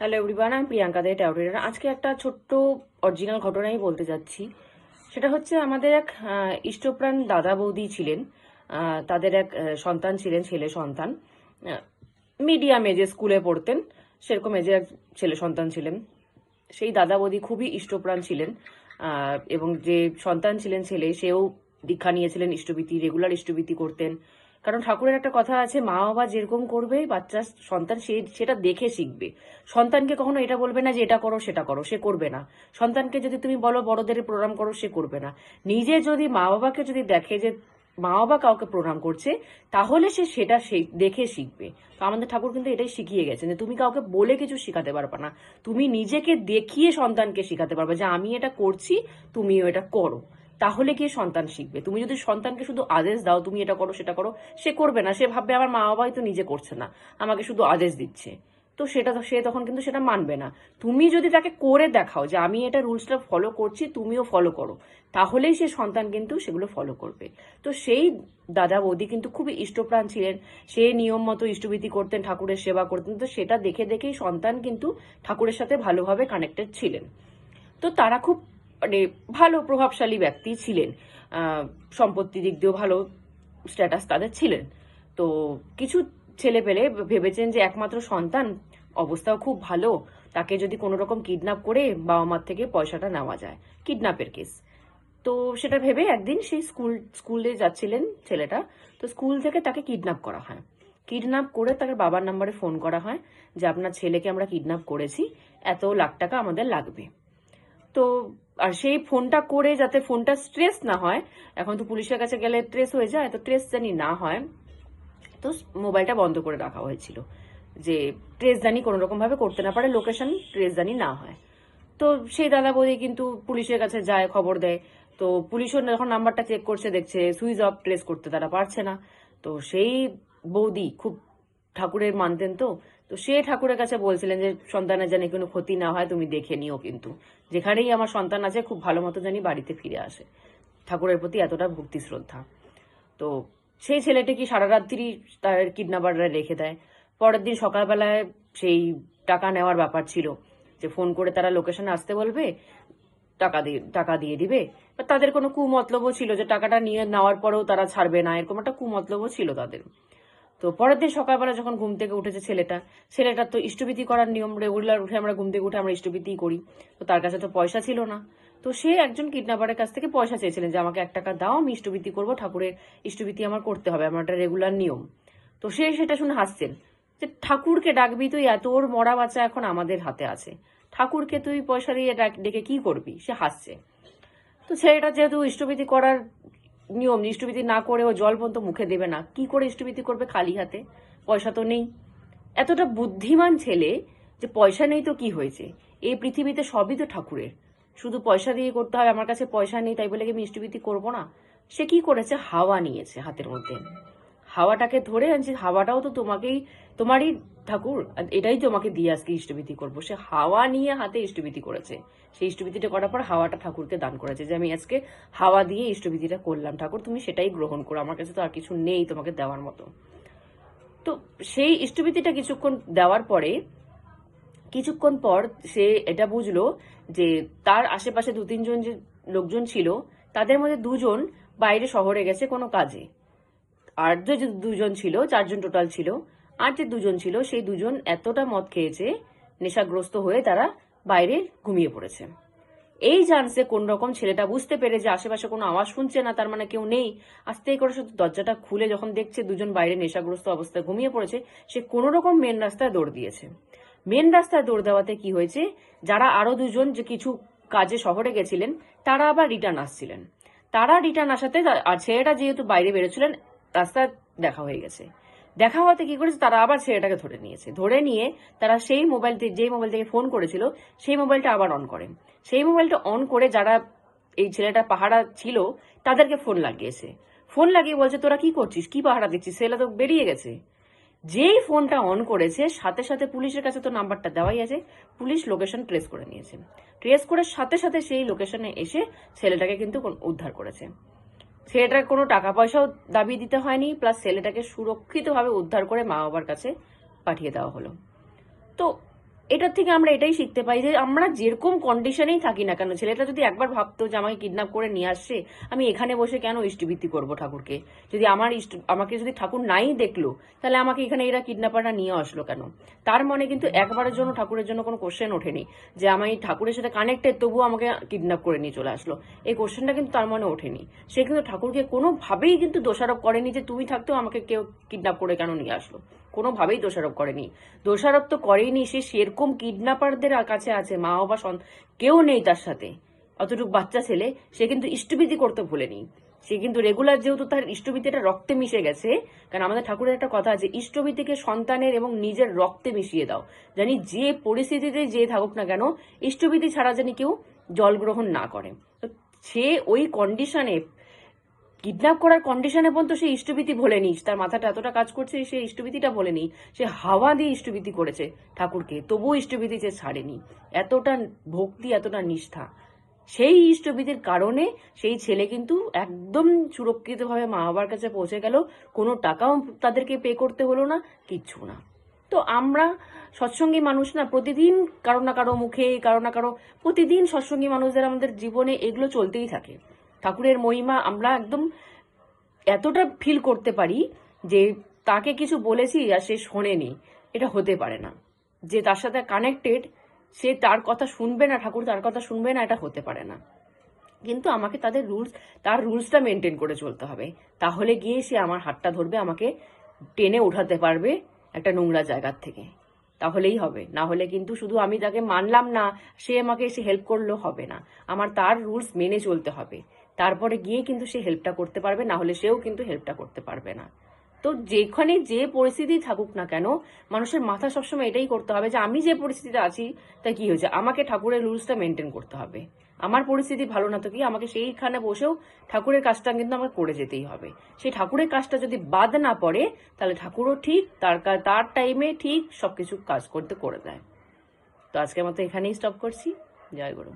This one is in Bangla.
হ্যালো এভরিওয়ান, আমি প্রিয়াঙ্কা দে ট্যারোরিডার। আজকে একটা ছোট্ট অরিজিনাল ঘটনাই বলতে যাচ্ছি। সেটা হচ্ছে আমাদের এক ইষ্টপ্রাণ দাদা বৌদি ছিলেন। তাদের এক সন্তান ছিলেন, ছেলে সন্তান। মিডিয়াম এজে স্কুলে পড়তেন, সেরকম এজে এক ছেলে সন্তান ছিলেন। সেই দাদা বৌদি খুবই ইষ্টপ্রাণ ছিলেন, এবং যে সন্তান ছিলেন ছেলে, সেও দীক্ষা নিয়েছিলেন, ইষ্টভীতি রেগুলার ইষ্টভীতি করতেন। কারণ ঠাকুরের একটা কথা আছে, মা বাবা যেরকম করবে বাচ্চা সন্তান সেটা দেখে শিখবে। সন্তানকে কখনো এটা বলবে না যে এটা করো সেটা করো, সে করবে না। সন্তানকে যদি তুমি বলো বড়দের প্রণাম করো, সে করবে না। নিজে যদি মা বাবাকে যদি দেখে যে মা বাবা কাউকে প্রণাম করছে, তাহলে সে সেটা দেখে শিখবে। তো আমাদের ঠাকুর কিন্তু এটাই শিখিয়ে গেছেন যে তুমি কাউকে বলে কিছু শিখাতে পারবে না, তুমি নিজেকে দেখিয়ে সন্তানকে শিখাতে পারবে যে আমি এটা করছি, তুমিও এটা করো। তাহলে গিয়ে সন্তান শিখবে। তুমি যদি সন্তানকে শুধু আদেশ দাও তুমি এটা করো সেটা করো, সে করবে না। সে ভাববে আমার মা বাবাই তো নিজে করছে না, আমাকে শুধু আদেশ দিচ্ছে। তো সে তখন কিন্তু সেটা মানবে না। তুমি যদি তাকে করে দেখাও যে আমি এটা রুলসটা ফলো করছি, তুমিও ফলো করো, তাহলেই সে সন্তান কিন্তু সেগুলো ফলো করবে। তো সেই দাদা বৌদি কিন্তু খুবই ইষ্টপ্রাণ ছিলেন। সে নিয়ম মতো ইষ্টভীতি করতেন, ঠাকুরের সেবা করতেন। তো সেটা দেখে দেখেই সন্তান কিন্তু ঠাকুরের সাথে ভালোভাবে কানেক্টেড ছিলেন। তো তারা খুব মানে ভালো প্রভাবশালী ব্যক্তি ছিলেন, সম্পত্তি দিক দিয়েও ভালো স্ট্যাটাস তাদের ছিলেন। তো কিছু ছেলে পেলে ভেবেছেন যে একমাত্র সন্তান, অবস্থাও খুব ভালো, তাকে যদি কোনো রকম কিডন্যাপ করে বাবা মার থেকে পয়সাটা নেওয়া যায়, কিডন্যাপের কেস। তো সেটা ভেবে একদিন সেই স্কুলে যাচ্ছিলেন ছেলেটা। তো স্কুল থেকে তাকে কিডন্যাপ করা হয়। কিডন্যাপ করে তার বাবার নাম্বারে ফোন করা হয় যে আপনার ছেলেকে আমরা কিডন্যাপ করেছি, এত লাখ টাকা আমাদের লাগবে। তো আর সেই ফোনটা করে যাতে ফোনটা স্ট্রেস না হয়, এখন তো পুলিশের কাছে গেলে ট্রেস হয়ে যায়, তো ট্রেস জানি না হয়, তো মোবাইলটা বন্ধ করে রাখা হয়েছিল যে ট্রেস জানি কোনো রকম ভাবে করতে না পারে, লোকেশন ট্রেস জানি না হয়। তো সেই দাদা বৌদি কিন্তু পুলিশের কাছে যায়, খবর দেয়। তো পুলিশও যখন নাম্বারটা চেক করছে, দেখছে সুইচ অফ, ট্রেস করতে তারা পারছে না। তো সেই বৌদি খুব ঠাকুরের মানতেন। তো তো সে ঠাকুরের কাছে বলছিলেন যে সন্তানের জানি কোনো ক্ষতি না হয়, তুমি দেখে নিও, কিন্তু যেখানেই আমার সন্তান আছে খুব ভালো মতো জানি বাড়িতে ফিরে আসে। ঠাকুরের প্রতি এতটা ভক্তি শ্রদ্ধা। তো সেই ছেলেটা কি সারা রাত্রি তার কিডন্যাপাররা রেখে দেয়। পরের দিন সকালবেলায় সেই টাকা নেওয়ার ব্যাপার ছিল, যে ফোন করে তারা লোকেশনে আসতে বলবে, টাকা দিয়ে দিবে। তাদের কোনো কুমতলবও ছিল যে টাকাটা নিয়ে নেওয়ার পরেও তারা ছাড়বে না, এরকম একটা কুমতলবও ছিল তাদের। তো পরের দিন সকালবেলা যখন ঘুম থেকে উঠেছে ছেলেটার তো ইষ্টভীতি করার নিয়ম, রেগুলার উঠে আমরা ঘুম থেকে উঠে আমরা ইষ্টভীতিই করি। তো তার কাছে তো পয়সা ছিল না। তো সে একজন কিডন্যাপারের কাছ থেকে পয়সা চেয়েছিলেন যে আমাকে 1 টাকা দাও, আমি ইষ্টভীতি করবো, ঠাকুরের ইষ্টভীতি আমার করতে হবে, আমার একটা রেগুলার নিয়ম। তো সে সেটা শুনে হাসছেন যে ঠাকুরকে ডাকবি তুই, এত ওর মরা বাচ্চা এখন আমাদের হাতে আছে, ঠাকুরকে তুই পয়সা দিয়ে ডেকে কি করবি? সে হাসছে। তো ছেলেটা যেহেতু ইষ্টভীতি করার নিয়ম, ইষ্টভীতি না করে ও জল পর্যন্ত মুখে দেবে না, কি করে ইষ্টভীতি করবে খালি হাতে? পয়সা তো নেই। এতটা বুদ্ধিমান ছেলে যে পয়সা নেই তো কি হয়েছে, এই পৃথিবীতে সবই তো ঠাকুরের, শুধু পয়সা দিয়ে করতে হবে, আমার কাছে পয়সা নেই তাই বলে কি আমি ইষ্টভীতি করবো না? সে কি করেছে, হাওয়া নিয়েছে হাতের মধ্যে, হাওয়াটাকে ধরে আনছে, হাওয়াটাও তো তোমারই ঠাকুর, এটাই তোমাকে দিয়ে আজকে ইষ্টভীতি করবো। সে হাওয়া নিয়ে হাতে ইষ্টভীতি করেছে। সেই ইষ্টভীতিটা করার পর হাওয়াটা ঠাকুরকে দান করেছে যে আমি আজকে হাওয়া দিয়ে ইষ্টভীতিটা করলাম, ঠাকুর তুমি সেটাই গ্রহণ করো, আমার কাছে তো আর কিছু নেই তোমাকে দেওয়ার মতো। তো সেই ইষ্টভীতিটা কিছুক্ষণ পর সে এটা বুঝলো যে তার আশেপাশে 2-3 জন যে লোকজন ছিল, তাদের মধ্যে 2 জন বাইরে শহরে গেছে কোনো কাজে। আর যে 2 জন ছিল, 4 জন টোটাল ছিল। আর যে 2 জন ছিল, সেই 2 জন এতটা মদ খেয়েছে, নেশাগ্রস্ত হয়ে তারা বাইরে ঘুমিয়ে পড়েছে। এই চান্সে কোন রকম ছেলেটা বুঝতে পেরে যে আশেপাশে কোনো আওয়াজ শুনছে না, তার মানে কেউ নেই, আস্তে করে শুধু দরজাটা খুলে যখন দেখছে 2 জন বাইরে নেশাগ্রস্ত অবস্থায় ঘুমিয়ে পড়েছে, সে কোনো রকম মেন রাস্তায় দৌড় দিয়েছে। মেন রাস্তায় দৌড় দেওয়াতে কি হয়েছে, যারা আরো 2 জন যে কিছু কাজে শহরে গেছিলেন, তারা আবার রিটার্ন আসছিলেন। তারা রিটার্ন আসাতে আর ছেলেটা যেহেতু বাইরে বেরোছিলেন, রাস্তায় দেখা হয়ে গেছে। দেখা হওয়াতে কি করেছে, তারা আবার ছেলেটাকে ধরে নিয়েছে। ধরে নিয়ে তারা সেই যেই মোবাইল থেকে ফোন করেছিল, সেই মোবাইলটা আবার অন করেন। সেই মোবাইলটা অন করে যারা এই ছেলেটা পাহারা ছিল তাদেরকে ফোন লাগিয়েছে। ফোন লাগিয়ে বলছে তোরা কি করছিস, কি পাহারা দিচ্ছিস, ছেলে তো বেরিয়ে গেছে। যেই ফোনটা অন করেছে সাথে সাথে পুলিশের কাছে তো নাম্বারটা দেওয়াই আছে, পুলিশ লোকেশন ট্রেস করে নিয়েছে। ট্রেস করে সাথে সাথে সেই লোকেশনে এসে ছেলেটাকে কিন্তু উদ্ধার করেছে। ছেলেটার কোনো টাকা পয়সাও দাবি দিতে হয়নি, প্লাস ছেলেটাকে সুরক্ষিতভাবে উদ্ধার করে মা বাবার কাছে পাঠিয়ে দেওয়া হলো। তো এটার থেকে আমরা এটাই শিখতে পাই যে আমরা যেরকম কন্ডিশনেই থাকি না কেন, ছেলেটা যদি একবার ভাবতো যে আমাকে কিডন্যাপ করে নিয়ে আসছে, আমি এখানে বসে কেন ইষ্টভীতি করব ঠাকুরকে? যদি আমাকে যদি ঠাকুর নাই দেখলো, তাহলে আমাকে এখানে এরা কিডন্যাপাররা নিয়ে আসলো কেন? তার মনে কিন্তু একবারের জন্য ঠাকুরের জন্য কোনো কোশ্চেন ওঠেনি যে আমি ঠাকুরের সাথে কানেক্টেড, তবুও আমাকে কিডন্যাপ করে নিয়ে চলে আসলো। এই কোশ্চেনটা কিন্তু তার মনে ওঠেনি। সে কিন্তু ঠাকুরকে কোনোভাবেই কিন্তু দোষারোপ করেনি যে তুমি থাকতেও আমাকে কেউ কিডন্যাপ করে কেন নিয়ে আসলো। কোনোভাবেই দোষারোপ করেনি। দোষারোপ তো করেনি, সে সেরকম কিডন্যাপারদের কাছে আছে, মা বাবা কেউ নেই তার সাথে, অতটুকু বাচ্চা ছেলে, সে কিন্তু ইষ্টভীতি করতে ভুলেনি। সে কিন্তু রেগুলার, যেহেতু তার ইষ্টভীতিটা রক্তে মিশে গেছে, কারণ আমাদের ঠাকুরের একটা কথা আছে, ইষ্টভীতিকে সন্তানের এবং নিজের রক্তে মিশিয়ে দাও। জানি যে পরিস্থিতিতে যে থাকুক না কেন, ইষ্টভীতি ছাড়া জানি কেউ জল গ্রহণ না করে। তো সে ওই কন্ডিশনে, কিডন্যাপ করার কন্ডিশনে পর্যন্ত সে ইষ্টভীতি ভোলেনি। তার মাথাটা এতটা কাজ করছে, সে ইষ্টভীতিটা ভোলেনি। সে হাওয়া দিয়ে ইষ্টভীতি করেছে ঠাকুরকে, তবুও ইষ্টভীতি সে ছাড়েনি। এতটা ভক্তি, এতটা নিষ্ঠা। সেই ইষ্টভীতির কারণে সেই ছেলে কিন্তু একদম সুরক্ষিতভাবে মা বাবার কাছে পৌঁছে গেল। কোনো টাকাও তাদেরকে পে করতে হলো না, কিচ্ছু না। তো আমরা সৎসঙ্গী মানুষ না, প্রতিদিন কারো না কারো মুখে, কারো না কারো, প্রতিদিন সৎসঙ্গী মানুষদের আমাদের জীবনে এগুলো চলতেই থাকে। ঠাকুরের মহিমা আমরা একদম এতটা ফিল করতে পারি যে তাকে কিছু বলেছি আর সে শোনেনি, এটা হতে পারে না। যে তার সাথে কানেক্টেড, সে তার কথা শুনবে না, ঠাকুর তার কথা শুনবে না, এটা হতে পারে না। কিন্তু আমাকে তার রুলসটা মেনটেন করে চলতে হবে। তাহলে গিয়ে সে আমার হাতটা ধরবে, আমাকে টেনে উঠাতে পারবে একটা নোংরা জায়গার থেকে। তাহলেই হবে। না হলে কিন্তু শুধু আমি তাকে মানলাম না, সে আমাকে এসে হেল্প করলো, হবে না। আমার তার রুলস মেনে চলতে হবে, তারপরে গিয়ে কিন্তু সে হেল্পটা করতে পারবে, না হলে সেও কিন্তু হেল্পটা করতে পারবে না। তো যেখানে যে পরিস্থিতি থাকুক না কেন, মানুষের মাথা সবসময় এটাই করতে হবে যে আমি যে পরিস্থিতিতে আছি তা কি হয়েছে, আমাকে ঠাকুরের রুলসটা মেনটেন করতে হবে। আমার পরিস্থিতি ভালো না তো কি, আমাকে সেইখানে বসেও ঠাকুরের কাজটা কিন্তু আমাকে করে যেতেই হবে। সেই ঠাকুরের কাজটা যদি বাদ না পড়ে, তাহলে ঠাকুরও ঠিক তার টাইমে ঠিক সবকিছু কাজ করতে করে দেয়। তো আজকের মতো এখানেই স্টপ করছি। জয় গুরু।